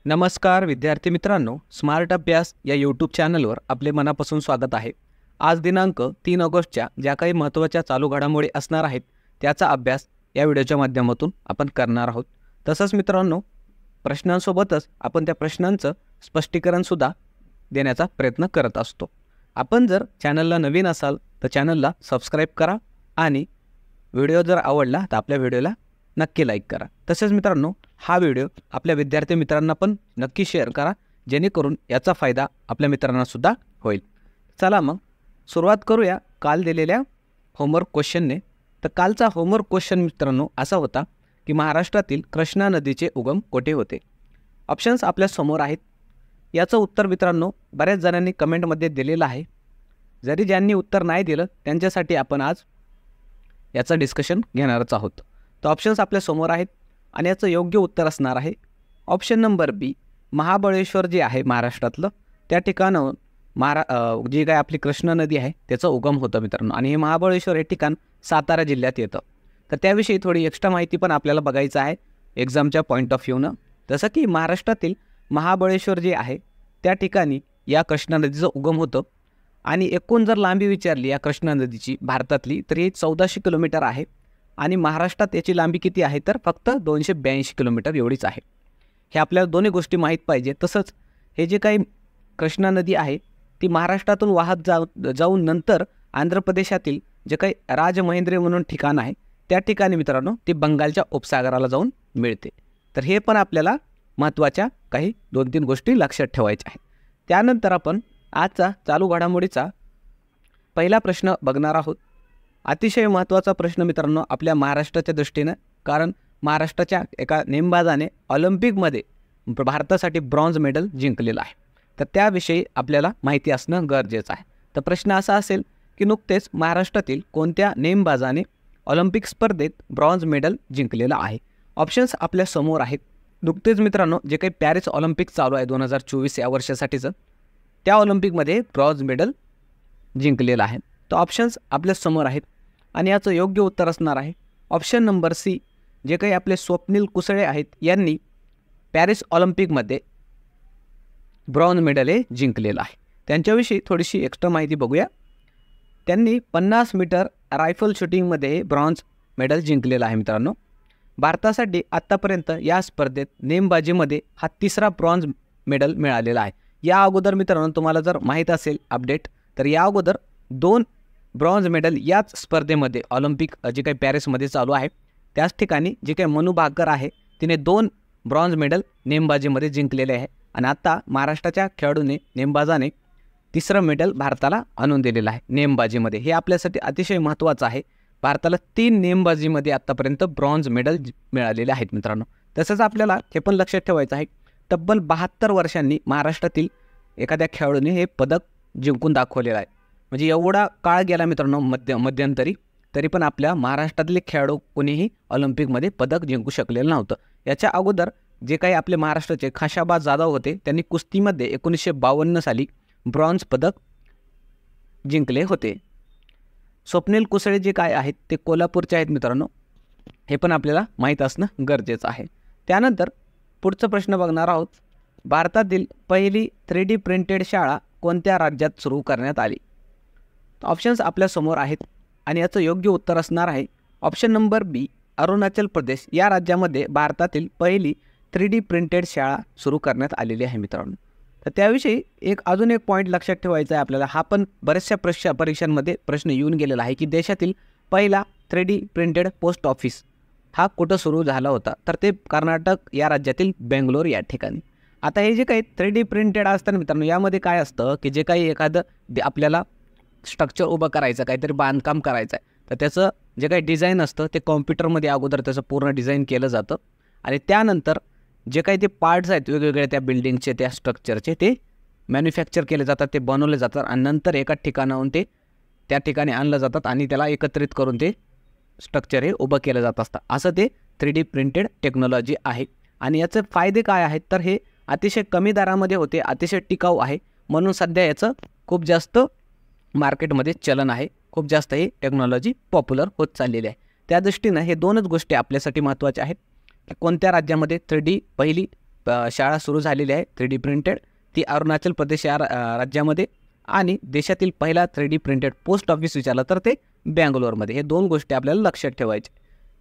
नमस्कार विद्यार्थी मित्रांनो, स्मार्ट अभ्यास या यूट्यूब चॅनलवर आपले मनापासून स्वागत आहे। आज दिनांक 3 ऑगस्टच्या ज्या काही महत्त्वाच्या चालू घडामोडी असणार आहेत त्याचा अभ्यास या व्हिडिओच्या माध्यमातून आपण करणार आहोत। तसंच मित्रांनो, प्रश्नांसोबतच आपण त्या प्रश्नांचं स्पष्टीकरणसुद्धा देण्याचा प्रयत्न करत असतो। आपण जर चॅनलला नवीन असाल तर चॅनलला सबस्क्राईब करा आणि व्हिडिओ जर आवडला तर आपल्या व्हिडिओला नक्की लाईक करा। तसेच मित्रांनो, हा व्हिडिओ आपल्या विद्यार्थी मित्रांना पण नक्की शेअर करा, जेणेकरून याचा फायदा आपल्या मित्रांना सुद्धा होईल। चला मग सुरुवात करूया काल दिलेल्या होमवर्क क्वेश्चनने। तर कालचा होमवर्क क्वेश्चन मित्रांनो असा होता की महाराष्ट्रातील कृष्णा नदीचे उगम कोठे होते। ऑप्शन्स आपल्या समोर आहेत। याचं उत्तर मित्रांनो बऱ्याच जणांनी कमेंटमध्ये दिलेलं आहे। जरी ज्यांनी उत्तर नाही दिलं त्यांच्यासाठी आपण आज याचं डिस्कशन घेणारच आहोत। तर ऑप्शन्स आपल्या समोर आहेत आणि याचं योग्य उत्तर असणार आहे ऑप्शन नंबर बी, महाबळेश्वर जे आहे महाराष्ट्रातलं त्या ठिकाणाहून जी काय आपली कृष्णा नदी आहे त्याचं उगम होतं मित्रांनो। आणि हे महाबळेश्वर हे ठिकाण सातारा जिल्ह्यात येतं। तर त्याविषयी थोडी एक्स्ट्रा माहिती पण आपल्याला बघायचं आहे एक्झामच्या पॉईंट ऑफ व्ह्यूनं। जसं की महाराष्ट्रातील महाबळेश्वर जे आहे त्या ठिकाणी या कृष्णा नदीचं उगम होतं आणि एकूण जर लांबी विचारली या कृष्णा नदीची भारतातली तर ही 1400 किलोमीटर आहे आणि महाराष्ट्रात याची लांबी किती आहे तर फक्त 282 किलोमीटर एवढीच आहे। हे आपल्याला दोन्ही गोष्टी माहीत पाहिजे। तसंच हे जे काही कृष्णा नदी आहे ती महाराष्ट्रातून वाहत जाऊन नंतर आंध्र प्रदेशातील जे काही राजमहेंद्री म्हणून ठिकाण आहे त्या ठिकाणी मित्रांनो ती बंगालच्या उपसागराला जाऊन मिळते। तर हे पण आपल्याला महत्त्वाच्या काही 2-3 गोष्टी लक्षात ठेवायच्या आहेत। त्यानंतर आपण आजचा चालू घडामोडीचा पहिला प्रश्न बघणार आहोत। अतिशय महत्त्वाचा प्रश्न मित्रांनो आपल्या महाराष्ट्राच्या दृष्टीनं, कारण महाराष्ट्राच्या एका नेमबाजाने ऑलिम्पिकमध्ये भारतासाठी ब्रॉन्झ मेडल जिंकलेलं आहे। तर त्याविषयी आपल्याला माहिती असणं गरजेचं आहे। तर प्रश्न असा असेल की नुकतेच महाराष्ट्रातील कोणत्या नेमबाजाने ऑलिम्पिक स्पर्धेत ब्रॉन्झ मेडल जिंकलेलं आहे। ऑप्शन्स आपल्या समोर आहेत। नुकतेच मित्रांनो जे काही पॅरिस ऑलिम्पिक चालू आहे 2024 या वर्षासाठीचं, त्या ऑलिम्पिकमध्ये ब्रॉन्झ मेडल जिंकलेलं आहे। तर ऑप्शन्स आपल्या समोर आहेत आणि याचं योग्य उत्तर असणार आहे ऑप्शन नंबर सी, जे काही आपले स्वप्नील कुसळे आहेत यांनी पॅरिस ऑलिम्पिकमध्ये ब्रॉन्झ मेडल हे जिंकलेलं आहे। त्यांच्याविषयी थोडीशी एक्स्ट्रा माहिती बघूया। त्यांनी 50 मीटर रायफल शूटिंगमध्ये ब्रॉन्झ मेडल जिंकलेलं आहे मित्रांनो। भारतासाठी आत्तापर्यंत या स्पर्धेत नेमबाजीमध्ये हा 3रा ब्रॉन्झ मेडल मिळालेला आहे। या अगोदर मित्रांनो तुम्हाला जर माहीत असेल अपडेट तर या अगोदर 2 ब्रॉन्झ मेडल याच स्पर्धेमध्ये ऑलिम्पिक जे काही पॅरिसमध्ये चालू आहे त्याच ठिकाणी जे काही मनू भाकर आहे तिने 2 ब्रॉन्झ मेडल नेमबाजीमध्ये जिंकलेले आहे। आणि आता महाराष्ट्राच्या खेळाडूने नेमबाजाने 3रं मेडल भारताला आणून दिलेलं आहे नेमबाजीमध्ये। हे आपल्यासाठी अतिशय महत्त्वाचं आहे। भारताला 3 नेमबाजीमध्ये आत्तापर्यंत ब्रॉन्झ मेडल मिळालेले आहेत मित्रांनो। तसंच आपल्याला हे पण लक्षात ठेवायचं आहे तब्बल 72 वर्षांनी महाराष्ट्रातील एखाद्या खेळाडूने हे पदक जिंकून दाखवलेलं आहे। म्हणजे एवढा काळ गेला मित्रांनो मध्यंतरी, तरी पण आपल्या महाराष्ट्रातले खेळाडू कोणीही ऑलिम्पिकमध्ये पदक जिंकू शकलेलं नव्हतं। याच्या अगोदर जे काही आपले महाराष्ट्राचे खाशाबा जाधव होते त्यांनी कुस्तीमध्ये 1952 साली ब्रॉन्झ पदक जिंकले होते। स्वप्नील कुसळे जे काय आहेत ते कोल्हापूरचे आहेत मित्रांनो, हे पण आपल्याला माहीत असणं गरजेचं आहे। त्यानंतर पुढचा प्रश्न बघणार आहोत। भारतातील पहिली 3D प्रिंटेड शाळा कोणत्या राज्यात सुरू करण्यात आली। ऑप्शन्स आपल्या समोर आहेत आणि याचं योग्य उत्तर असणार आहे ऑप्शन नंबर बी, अरुणाचल प्रदेश या राज्यामध्ये भारतातील पहिली 3D प्रिंटेड शाळा सुरू करण्यात आलेली आहे मित्रांनो। तर त्याविषयी अजून एक पॉईंट लक्षात ठेवायचा आहे आपल्याला। हा पण बऱ्याचशा परीक्षांमध्ये प्रश्न येऊन गेलेला आहे की देशातील पहिला 3D प्रिंटेड पोस्ट ऑफिस हा कुठं सुरू झाला होता, तर ते कर्नाटक या राज्यातील बेंगलोर या ठिकाणी। आता हे जे काही 3D प्रिंटेड असतं मित्रांनो यामध्ये काय असतं की जे काही एखादं आपल्याला स्ट्रक्चर उभं करायचं, काहीतरी बांधकाम करायचं आहे तर त्याचं जे काही डिझाईन असतं ते कॉम्प्युटरमध्ये अगोदर त्याचं पूर्ण डिझाईन केलं जातं आणि त्यानंतर जे काही ते पार्ट्स आहेत वेगवेगळे त्या बिल्डिंगचे त्या स्ट्रक्चरचे ते मॅन्युफॅक्चर केले जातात, ते बनवले जातात आणि नंतर एका ठिकाणाहून ते त्या ठिकाणी आणलं जातात आणि त्याला एकत्रित करून ते स्ट्रक्चर हे उभं केलं जात असतं। असं ते 3D प्रिंटेड टेक्नॉलॉजी आहे। आणि याचे फायदे काय आहेत तर हे अतिशय कमी दरामध्ये होते, अतिशय टिकाऊ आहे, म्हणून सध्या याचं खूप जास्त मार्केटमध्ये चलन आहे, खूप जास्त ही टेक्नॉलॉजी पॉप्युलर होत चाललेली आहे। त्या दृष्टीनं हे 2च गोष्टी आपल्यासाठी महत्त्वाच्या आहेत की कोणत्या राज्यामध्ये पहिली शाळा सुरू झालेली आहे 3D प्रिंटेड, ती अरुणाचल प्रदेश या राज्यामध्ये, आणि देशातील पहिला 3D प्रिंटेड पोस्ट ऑफिस विचारलं तर ते बँगलोरमध्ये. हे 2 गोष्टी आपल्याला लक्षात ठेवायचे.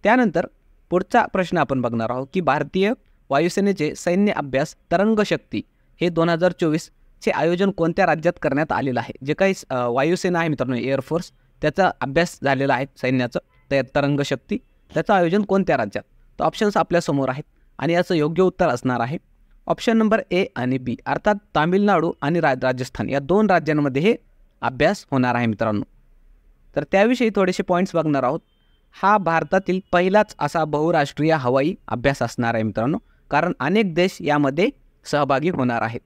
त्यानंतर पुढचा प्रश्न आपण बघणार आहोत की भारतीय वायुसेनेचे सैन्य अभ्यास तरंग शक्ती हे 2024चे आयोजन कोणत्या राज्यात करण्यात आलेलं आहे. जे काही वायुसेना आहे मित्रांनो, एअरफोर्स, त्याचा अभ्यास झालेला आहे सैन्याचं, तर तरंग शक्ती, त्याचं आयोजन कोणत्या राज्यात. तर ऑप्शन्स आपल्यासमोर आहेत आणि याचं योग्य उत्तर असणार आहे ऑप्शन नंबर ए आणि बी, अर्थात तामिळनाडू आणि राजस्थान या 2 राज्यांमध्ये हे अभ्यास होणार आहे मित्रांनो. तर त्याविषयी थोडेसे पॉईंट्स बघणार आहोत. हा भारतातील पहिलाच असा बहुराष्ट्रीय हवाई अभ्यास असणार आहे मित्रांनो, कारण अनेक देश यामध्ये सहभागी होणार आहेत.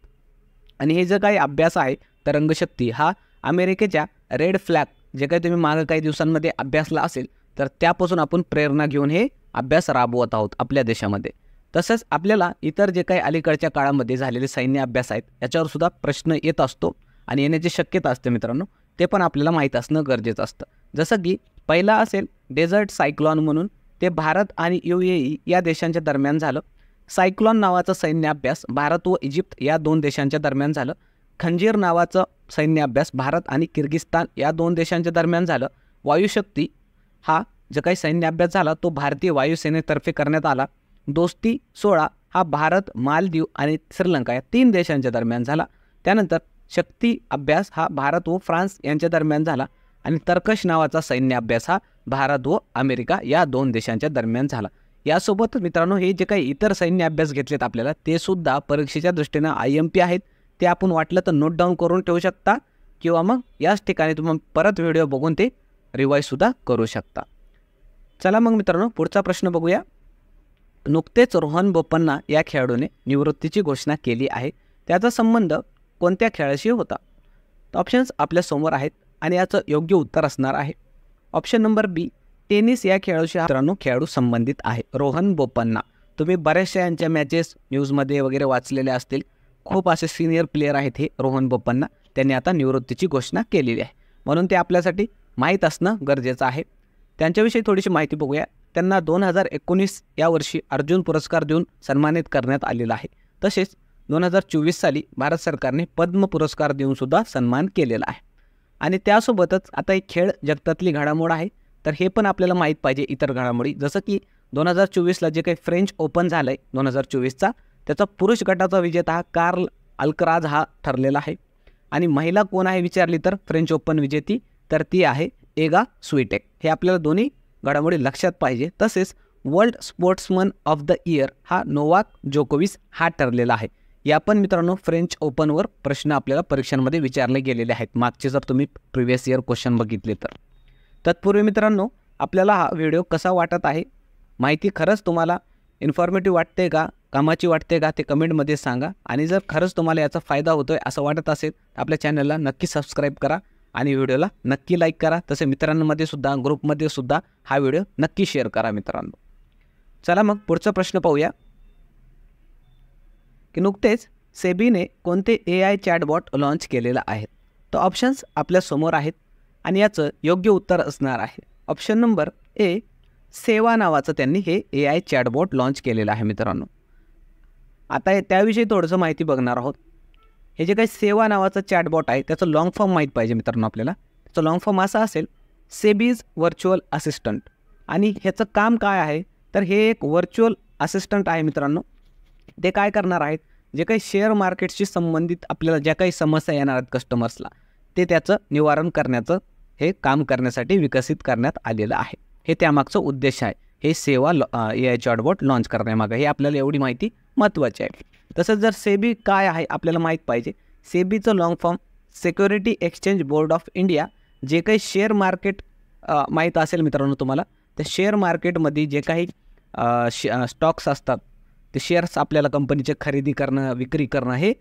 आणि हे जे काही अभ्यास आहे तरंगशक्ती, हा अमेरिकेच्या रेड फ्लॅग जे काही तुम्ही मागे काही दिवसांमध्ये अभ्यासला असेल, तर त्यापासून आपण प्रेरणा घेऊन हे अभ्यास राबवत आहोत आपल्या देशामध्ये. तसंच आपल्याला इतर जे काही अलीकडच्या काळामध्ये झालेले सैन्य अभ्यास आहेत याच्यावर सुद्धा प्रश्न येत असतो आणि येण्याची शक्यता असते मित्रांनो, ते पण आपल्याला माहीत असणं गरजेचं असतं. जसं की पहिला असेल डेझर्ट सायक्लॉन म्हणून, ते भारत आणि UAE या देशांच्या दरम्यान झालं. सायक्लॉन नावाचा सैन्य अभ्यास भारत व इजिप्त या 2 देशांच्या दरम्यान झालं. खंजीर नावाचं सैन्य अभ्यास भारत आणि किर्गिस्तान या 2 देशांच्या दरम्यान झालं. वायुशक्ती हा जो काही सैन्य अभ्यास झाला तो भारतीय वायुसेनेतर्फे करण्यात आला. दोस्ती 16 हा भारत, मालदीव आणि श्रीलंका या 3 देशांच्या दरम्यान झाला. त्यानंतर शक्ती अभ्यास हा भारत व फ्रान्स यांच्या दरम्यान झाला. आणि तर्कश नावाचा सैन्य अभ्यास हा भारत व अमेरिका या 2 देशांच्या दरम्यान झाला. यासोबत मित्रांनो हे जे काही इतर सैन्य अभ्यास घेतलेत आपल्याला, ते सुद्धा परीक्षेच्या दृष्टीनं IMP आहेत. ते आपण वाटलं तर नोट डाऊन करून ठेवू शकता किंवा मग याच ठिकाणी तुम्ही परत व्हिडिओ बघून ते रिवाईजसुद्धा करू शकता. चला मग मित्रांनो पुढचा प्रश्न बघूया. नुकतेच रोहन बोपन्ना या खेळाडूने निवृत्तीची घोषणा केली आहे, त्याचा संबंध कोणत्या खेळाशी होता. ऑप्शन्स आपल्यासमोर आहेत आणि याचं योग्य उत्तर असणार आहे ऑप्शन नंबर बी, टेनिस या खेळाशी मित्रांनो खेळाडू संबंधित आहे. रोहन बोपन्ना, तुम्ही बऱ्याचशा यांच्या मॅचेस न्यूजमध्ये वगैरे वाचलेल्या असतील. खूप असे सिनियर प्लेयर आहेत हे रोहन बोपन्ना. त्यांनी आता निवृत्तीची घोषणा केलेली आहे, म्हणून ते आपल्यासाठी माहीत असणं गरजेचं आहे. त्यांच्याविषयी थोडीशी माहिती बघूया. त्यांना 2019 या वर्षी अर्जुन पुरस्कार देऊन सन्मानित करण्यात आलेला आहे. तसेच 2024 साली भारत सरकारने पद्म पुरस्कार देऊन सुद्धा सन्मान केलेला आहे. आणि त्यासोबतच आता एक खेळ जगतातली घडामोड आहे, तर हे पण आपल्याला माहीत पाहिजे इतर घडामोडी. जसं की 2024ला जे काही फ्रेंच ओपन झालं आहे 2024चा, त्याचा पुरुष गटाचा विजेता हा कार्ल अल्कराज हा ठरलेला आहे. आणि महिला कोण आहे विचारली तर फ्रेंच ओपन विजेती तर ती आहे एगा स्विटेक. हे आपल्याला दोन्ही घडामोडी लक्षात पाहिजे. तसेच world sportsman of the year हा नोवाक जोकोविच हा ठरलेला आहे. या पण मित्रांनो फ्रेंच ओपनवर प्रश्न आपल्याला परीक्षांमध्ये विचारले गेलेले आहेत मागचे, जर तुम्ही प्रिव्हियस इयर क्वेश्चन बघितले तर. तत्पूर्वी मित्रांनो आपल्याला हा व्हिडिओ कसा वाटत आहे, माहिती खरंच तुम्हाला इन्फॉर्मेटिव्ह वाटते का, कामाची वाटते का, ते कमेंटमध्ये सांगा. आणि जर खरंच तुम्हाला याचा फायदा होतोय असं वाटत असेल तर आपल्या चॅनलला नक्की सबस्क्राईब करा आणि व्हिडिओला नक्की लाईक करा. तसे मित्रांमध्ये सुद्धा ग्रुपमध्ये सुद्धा हा व्हिडिओ नक्की शेअर करा मित्रांनो. चला मग पुढचा प्रश्न पाहूया की नुकतेच सेबीने कोणते AI चॅटबॉट लॉन्च केलेलं आहे. तर ऑप्शन्स आपल्यासमोर आहेत आणि याचं योग्य उत्तर असणार आहे ऑप्शन नंबर ए, सेवा नावाचं त्यांनी हे AI चॅटबॉट लॉन्च केलेलं आहे मित्रांनो. आता त्याविषयी थोडंसं माहिती बघणार आहोत. हे जे काही सेवा नावाचं चॅटबॉट आहे त्याचं लॉंग फॉर्म माहीत पाहिजे मित्रांनो आपल्याला. त्याचं लॉंग फॉर्म असा असेल सेबीज व्हर्च्युअल असिस्टंट. आणि ह्याचं काम काय आहे तर हे एक व्हर्च्युअल असिस्टंट आहे मित्रांनो. ते काय करणार आहेत, जे काही शेअर मार्केटशी संबंधित आपल्याला ज्या काही समस्या येणार आहेत कस्टमर्सला, ते त्याचं निवारण करण्याचं हे काम करण्यासाठी विकसित करण्यात आलेलं आहे. हे त्यामागचं उद्देश आहे हे सेवा AI चॅटबॉट लॉन्च करण्यामागं. हे आपल्याला एवढी माहिती महत्त्वाची आहे. तसंच जर सेबी काय आहे आपल्याला माहीत पाहिजे. सेबीचं long form security exchange board of India. जे काही शेअर मार्केट माहीत असेल मित्रांनो तुम्हाला, त्या शेअर मार्केटमध्ये जे काही स्टॉक्स असतात, ते शेअर्स आपल्याला कंपनीचे खरेदी करणं विक्री करणं, हे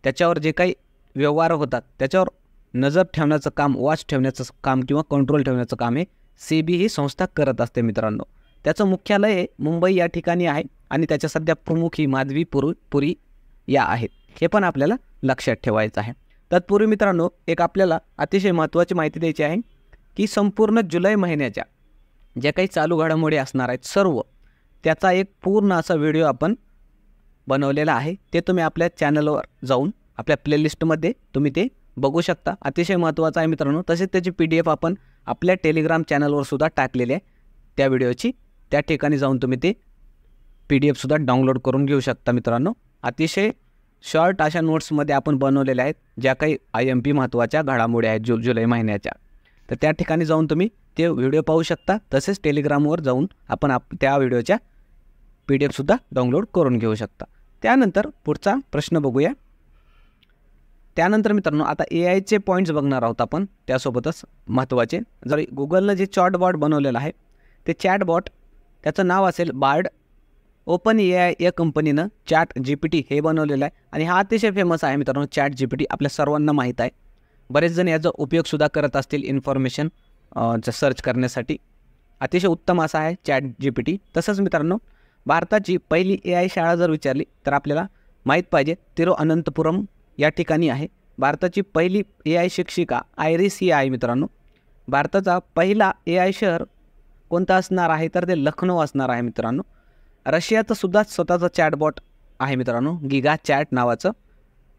त्याच्यावर जे काही व्यवहार होतात त्याच्यावर नजर ठेवण्याचं काम, वॉच ठेवण्याचं काम किंवा कंट्रोल ठेवण्याचं काम हे सेबी ही संस्था करत असते मित्रांनो. त्याचं मुख्यालय हे मुंबई या ठिकाणी आहे आणि त्याच्या सध्या प्रमुख ही माधवी पुरी या आहेत. हे पण आपल्याला लक्षात ठेवायचं आहे. तत्पूर्वी मित्रांनो एक आपल्याला अतिशय महत्त्वाची माहिती द्यायची आहे की संपूर्ण जुलै महिन्याच्या ज्या काही चालू घडामोडी असणार आहेत सर्व, त्याचा एक पूर्ण असा व्हिडिओ आपण बनवलेला आहे, ते तुम्ही आपल्या चॅनलवर जाऊन आपल्या प्लेलिस्टमध्ये तुम्ही ते बघू शकता. अतिशय महत्त्वाचं आहे मित्रांनो. तसेच त्याची PDF आपण आपल्या टेलिग्राम चॅनलवर सुद्धा टाकलेली आहे त्या व्हिडिओची. त्या ठिकाणी जाऊन तुम्ही ते PDF सुद्धा डाउनलोड करून घेऊ शकता मित्रांनो. अतिशय शॉर्ट अशा नोट्समध्ये आपण बनवलेल्या आहेत ज्या काही IMP महत्त्वाच्या घडामोडी आहेत जुलै महिन्याच्या. तर त्या ठिकाणी जाऊन तुम्ही ते व्हिडिओ पाहू शकता. तसेच टेलिग्रामवर जाऊन आपण त्या व्हिडिओच्या PDF सुद्धा डाउनलोड करून घेऊ शकता. त्यानंतर पुढचा प्रश्न बघूया. त्यानंतर मित्रांनो आता AIचे पॉईंट्स बघणार आहोत आपण. त्यासोबतच महत्त्वाचे, जर गुगलनं जे चॅटबॉट बनवलेलं आहे ते चॅटबॉट त्याचं नाव असेल बार्ड. OpenAI या कंपनीनं ChatGPT हे बनवलेलं आहे आणि हा अतिशय फेमस आहे मित्रांनो. ChatGPT आपल्या सर्वांना माहीत आहे. बरेच जण याचा उपयोगसुद्धा करत असतील इन्फॉर्मेशन सर्च करण्यासाठी. अतिशय उत्तम असा आहे ChatGPT. तसंच मित्रांनो भारताची पहिली AI शाळा जर विचारली तर आपल्याला माहीत पाहिजे तिरुअनंतपुरम या ठिकाणी आहे. भारताची पहिली AI शिक्षिका आयरिस ही आहे मित्रांनो. भारताचा पहिला AI शहर कोणतं असणार आहे तर ते लखनौ असणार आहे मित्रांनो. रशियाचं सुद्धा स्वतःचं चॅटबॉट आहे मित्रांनो, गिगा चॅट नावाचं.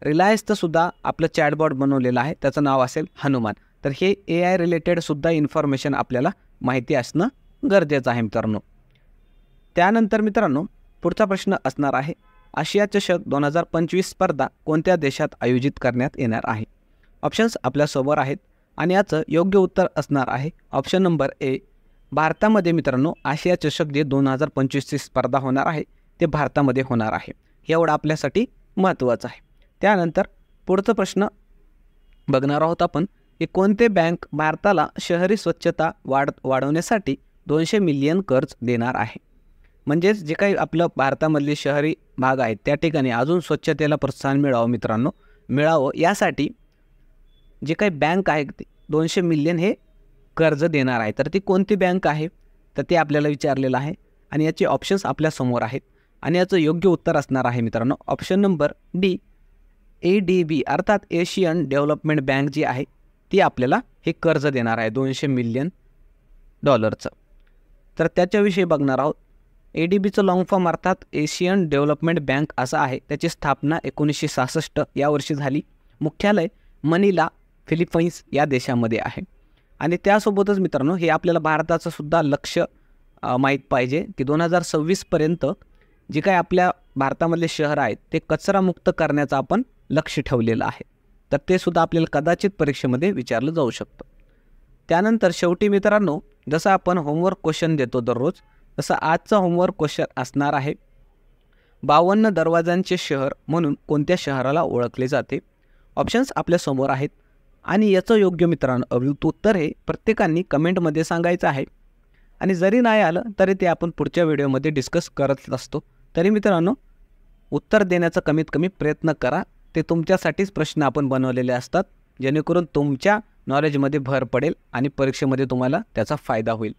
रिलायन्सचं सुद्धा आपलं चॅटबॉट बनवलेलं आहे, त्याचं नाव असेल हनुमान. तर हे AI रिलेटेड सुद्धा इन्फॉर्मेशन आपल्याला माहिती असणं गरजेचं आहे मित्रांनो. त्यानंतर मित्रांनो पुढचा प्रश्न असणार आहे, आशिया चषक 2025 स्पर्धा कोणत्या देशात आयोजित करण्यात येणार आहे? ऑप्शन्स आपल्यासमोर आहेत आणि याचं योग्य उत्तर असणार आहे ऑप्शन नंबर A, भारतामध्ये मित्रांनो. आशिया चषक जे 2025ची स्पर्धा होणार आहे ते भारतामध्ये होणार आहे. हे एवढं आपल्यासाठी महत्त्वाचं आहे. त्यानंतर पुढचा प्रश्न बघणार आहोत आपण की कोणते बँक भारताला शहरी स्वच्छता वाढवण्यासाठी 200 मिलियन कर्ज देणार आहे? म्हणजेच जे काही आपलं भारतामधले शहरी भाग आहेत त्या ठिकाणी अजून स्वच्छतेला प्रोत्साहन मिळावं यासाठी जे काही बँक आहे ते 200 मिलियन हे कर्ज देणार आहे. तर ती कोणती बँक आहे तर ते आपल्याला विचारलेलं आहे आणि याचे ऑप्शन्स आपल्यासमोर आहेत आणि याचं योग्य उत्तर असणार आहे मित्रांनो ऑप्शन नंबर D, ADB अर्थात एशियन डेव्हलपमेंट बँक जी आहे ती आपल्याला हे कर्ज देणार आहे 200 मिलियन डॉलरचं. तर त्याच्याविषयी बघणार आहोत. ADBचं लॉंग फॉर्म अर्थात एशियन डेव्हलपमेंट बँक असं आहे. त्याची स्थापना 1966 या वर्षी झाली. मुख्यालय मनिला, फिलिपाईन्स या देशामध्ये आहे. आणि त्यासोबतच मित्रांनो हे आपल्याला भारताचं सुद्धा लक्ष माहीत पाहिजे की 2026पर्यंत जे काही आपल्या भारतामधले शहर आहेत ते कचरामुक्त करण्याचं आपण लक्ष ठेवलेलं आहे. तर ते सुद्धा आपल्याला कदाचित परीक्षेमध्ये विचारलं जाऊ शकतं. त्यानंतर शेवटी मित्रांनो जसं आपण होमवर्क क्वेश्चन देतो दररोज तसं आजचा होमवर्क क्वेश्चन असणार आहे, 52 दरवाजांचे शहर म्हणून कोणत्या शहराला ओळखले जाते? ऑप्शन्स आपल्यासमोर आहेत आणि याचं योग्य मित्रांनो उत्तर हे प्रत्येकाने कमेंटमध्ये सांगायचं आहे. आणि जरी नाही आलं तरी ते आपण पुढच्या व्हिडिओमध्ये डिस्कस करत असतो. तरी मित्रांनो उत्तर देण्याचा कमीत कमी प्रयत्न करा. ते तुमच्यासाठीच प्रश्न आपण बनवलेले असतात जेणेकरून तुमच्या नॉलेजमध्ये भर पडेल आणि परीक्षेमध्ये तुम्हाला त्याचा फायदा होईल.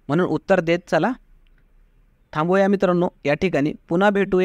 म्हणून उत्तर देत चला. थांबूया मित्रांनो या ठिकाणी. पुन्हा भेटूया